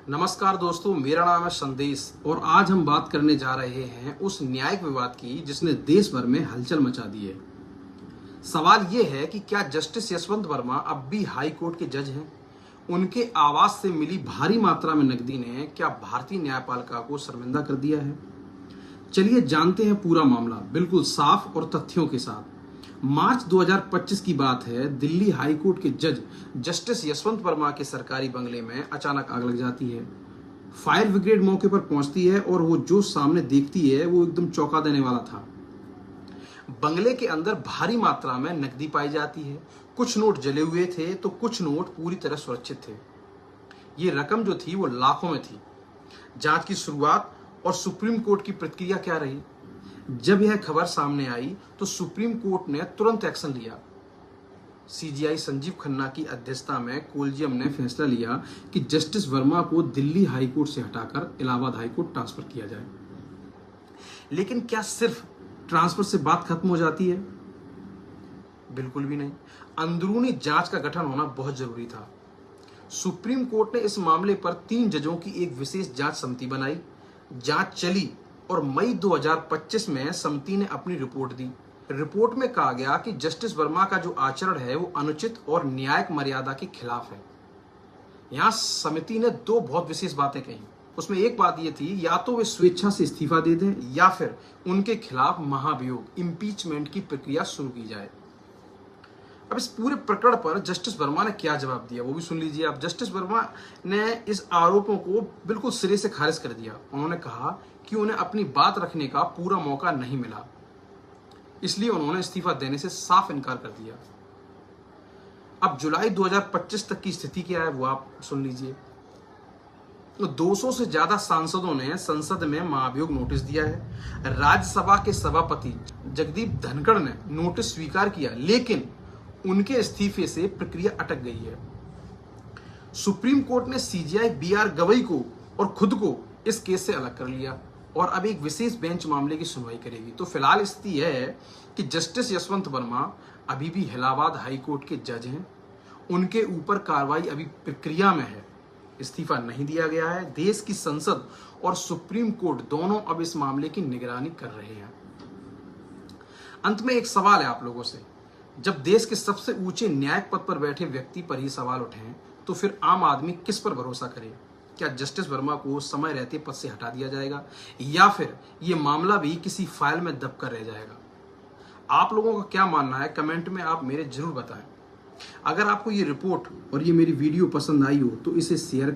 नमस्कार दोस्तों, मेरा नाम है संदेश और आज हम बात करने जा रहे हैं उस न्यायिक विवाद की जिसने देश भर में हलचल मचा दी है। सवाल यह है कि क्या जस्टिस यशवंत वर्मा अब भी हाई कोर्ट के जज हैं? उनके आवाज से मिली भारी मात्रा में नकदी ने क्या भारतीय न्यायपालिका को शर्मिंदा कर दिया है? चलिए जानते हैं पूरा मामला बिल्कुल साफ और तथ्यों के साथ। मार्च 2025 की बात है। दिल्ली हाई कोर्ट के जज जस्टिस यशवंत वर्मा के सरकारी बंगले में अचानक आग लग जाती है। फायर ब्रिगेड मौके पर पहुंचती है और वो जो सामने देखती है वो एकदम चौंका देने वाला था। बंगले के अंदर भारी मात्रा में नकदी पाई जाती है। कुछ नोट जले हुए थे तो कुछ नोट पूरी तरह सुरक्षित थे। ये रकम जो थी वो लाखों में थी। जांच की शुरुआत और सुप्रीम कोर्ट की प्रतिक्रिया क्या रही? जब यह खबर सामने आई तो सुप्रीम कोर्ट ने तुरंत एक्शन लिया। सीजीआई संजीव खन्ना की अध्यक्षता में कोलिजियम ने फैसला लिया कि जस्टिस वर्मा को दिल्ली हाई कोर्ट से हटाकर इलाहाबाद हाई कोर्ट ट्रांसफर किया जाए। लेकिन क्या सिर्फ ट्रांसफर से बात खत्म हो जाती है? बिल्कुल भी नहीं। अंदरूनी जांच का गठन होना बहुत जरूरी था। सुप्रीम कोर्ट ने इस मामले पर 3 जजों की एक विशेष जांच समिति बनाई। जांच चली और मई 2025 में समिति ने अपनी रिपोर्ट दी। रिपोर्ट में कहा गया कि जस्टिस वर्मा का जो आचरण है वो अनुचित और न्यायिक मर्यादा के खिलाफ है। यहां समिति ने 2 बहुत विशेष बातें कही। उसमें एक बात यह थी, या तो वे स्वेच्छा से इस्तीफा दे दें या फिर उनके खिलाफ महाभियोग इम्पीचमेंट की प्रक्रिया शुरू की जाए। अब इस पूरे प्रकरण पर जस्टिस वर्मा ने क्या जवाब दिया वो भी सुन लीजिए आप। जस्टिस वर्मा ने इस आरोपों को बिल्कुल सिरे से खारिज कर दिया। उन्होंने कहा कि उन्हें अपनी बात रखने का पूरा मौका नहीं मिला, इसलिए उन्होंने इस्तीफा देने से साफ इनकार कर दिया। अब जुलाई 2025 तक की स्थिति क्या है वो आप सुन लीजिए। 200 से ज्यादा सांसदों ने संसद में महाभियोग नोटिस दिया है। राज्यसभा के सभापति जगदीप धनखड़ ने नोटिस स्वीकार किया, लेकिन उनके इस्तीफे से प्रक्रिया अटक गई है। सुप्रीम कोर्ट ने सीजीआई बीआर गवई को और खुद को इस केस से अलग कर लिया और अब एक विशेष बेंच मामले की सुनवाई करेगी। तो फिलहाल स्थिति यह है कि जस्टिस यशवंत वर्मा अभी भी इलाहाबाद हाई कोर्ट के जज हैं। उनके ऊपर कार्रवाई अभी प्रक्रिया में है। इस्तीफा नहीं दिया गया है। देश की संसद और सुप्रीम कोर्ट दोनों अब इस मामले की निगरानी कर रहे हैं। अंत में एक सवाल है आप लोगों से, जब देश के सबसे ऊंचे न्यायिक पद पर बैठे व्यक्ति पर ही सवाल उठे तो फिर आम आदमी किस पर भरोसा करे? क्या जस्टिस वर्मा को समय रहते पद से हटा दिया जाएगा या फिर यह मामला भी किसी फाइल में दब कर रह जाएगा? आप लोगों का क्या मानना है कमेंट में आप मेरे जरूर बताएं। अगर आपको ये रिपोर्ट और ये मेरी वीडियो पसंद आई हो तो इसे शेयर